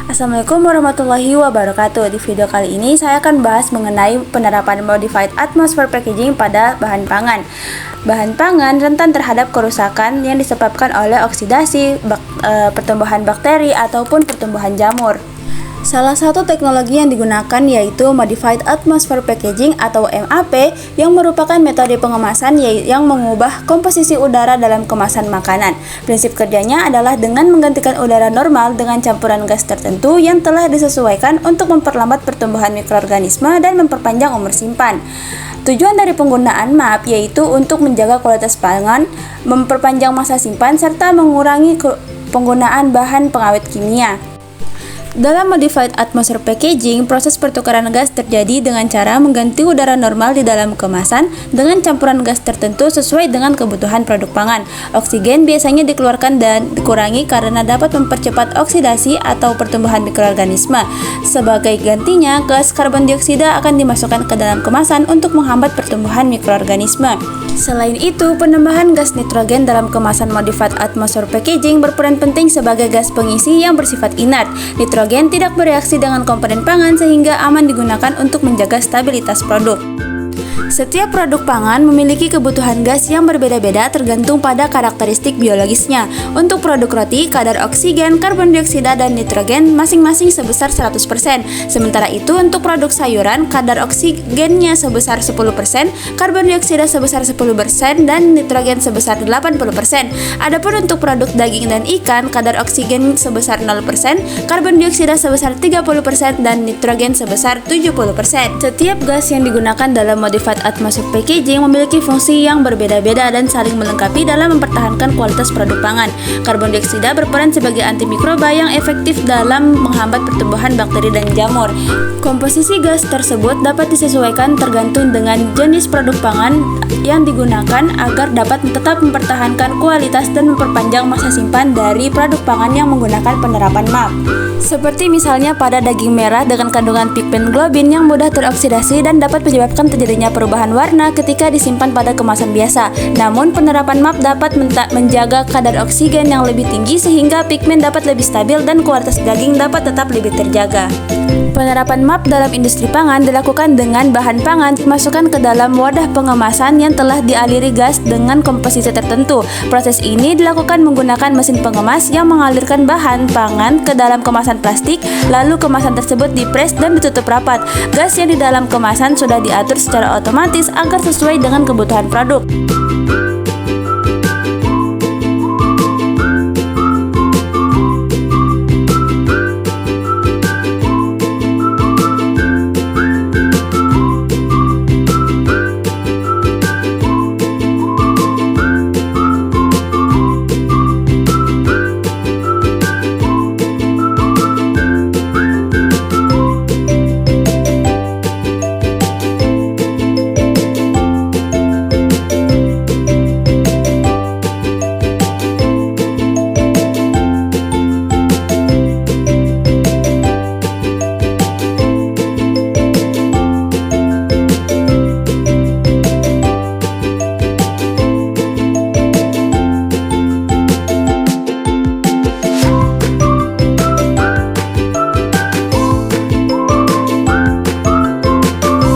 Assalamualaikum warahmatullahi wabarakatuh. Di video kali ini saya akan bahas mengenai penerapan Modified Atmosphere Packaging pada bahan pangan. Bahan pangan rentan terhadap kerusakan yang disebabkan oleh oksidasi, pertumbuhan bakteri ataupun pertumbuhan jamur. Salah satu teknologi yang digunakan yaitu Modified Atmosphere Packaging atau MAP yang merupakan metode pengemasan yang mengubah komposisi udara dalam kemasan makanan. Prinsip kerjanya adalah dengan menggantikan udara normal dengan campuran gas tertentu yang telah disesuaikan untuk memperlambat pertumbuhan mikroorganisme dan memperpanjang umur simpan. Tujuan dari penggunaan MAP yaitu untuk menjaga kualitas pangan, memperpanjang masa simpan, serta mengurangi penggunaan bahan pengawet kimia. Dalam Modified Atmosphere Packaging, proses pertukaran gas terjadi dengan cara mengganti udara normal di dalam kemasan dengan campuran gas tertentu sesuai dengan kebutuhan produk pangan. Oksigen biasanya dikeluarkan dan dikurangi karena dapat mempercepat oksidasi atau pertumbuhan mikroorganisme. Sebagai gantinya, gas karbon dioksida akan dimasukkan ke dalam kemasan untuk menghambat pertumbuhan mikroorganisme. Selain itu, penambahan gas nitrogen dalam kemasan Modified Atmosphere Packaging berperan penting sebagai gas pengisi yang bersifat inert. Nitrogen tidak bereaksi dengan komponen pangan sehingga aman digunakan untuk menjaga stabilitas produk. Setiap produk pangan memiliki kebutuhan gas yang berbeda-beda tergantung pada karakteristik biologisnya. Untuk produk roti, kadar oksigen, karbon dioksida, dan nitrogen masing-masing sebesar 100%. Sementara itu, untuk produk sayuran, kadar oksigennya sebesar 10%, karbon dioksida sebesar 10%, dan nitrogen sebesar 80%. Adapun untuk produk daging dan ikan, kadar oksigen sebesar 0%, karbon dioksida sebesar 30%, dan nitrogen sebesar 70%. Setiap gas yang digunakan dalam Modified Atmosphere Packaging memiliki fungsi yang berbeda-beda dan saling melengkapi dalam mempertahankan kualitas produk pangan. Karbon dioksida berperan sebagai antimikroba yang efektif dalam menghambat pertumbuhan bakteri dan jamur. Komposisi gas tersebut dapat disesuaikan tergantung dengan jenis produk pangan yang digunakan agar dapat tetap mempertahankan kualitas dan memperpanjang masa simpan dari produk pangan yang menggunakan penerapan MAP. Seperti misalnya pada daging merah dengan kandungan pigmen globin yang mudah teroksidasi dan dapat menyebabkan terjadinya perubahan warna ketika disimpan pada kemasan biasa. Namun penerapan MAP dapat menjaga kadar oksigen yang lebih tinggi sehingga pigmen dapat lebih stabil dan kualitas daging dapat tetap lebih terjaga. Penerapan MAP dalam industri pangan dilakukan dengan bahan pangan dimasukkan ke dalam wadah pengemasan yang telah dialiri gas dengan komposisi tertentu. Proses ini dilakukan menggunakan mesin pengemas yang mengalirkan bahan pangan ke dalam kemasan plastik, lalu kemasan tersebut dipres dan ditutup rapat. Gas yang di dalam kemasan sudah diatur secara otomatis agar sesuai dengan kebutuhan produk.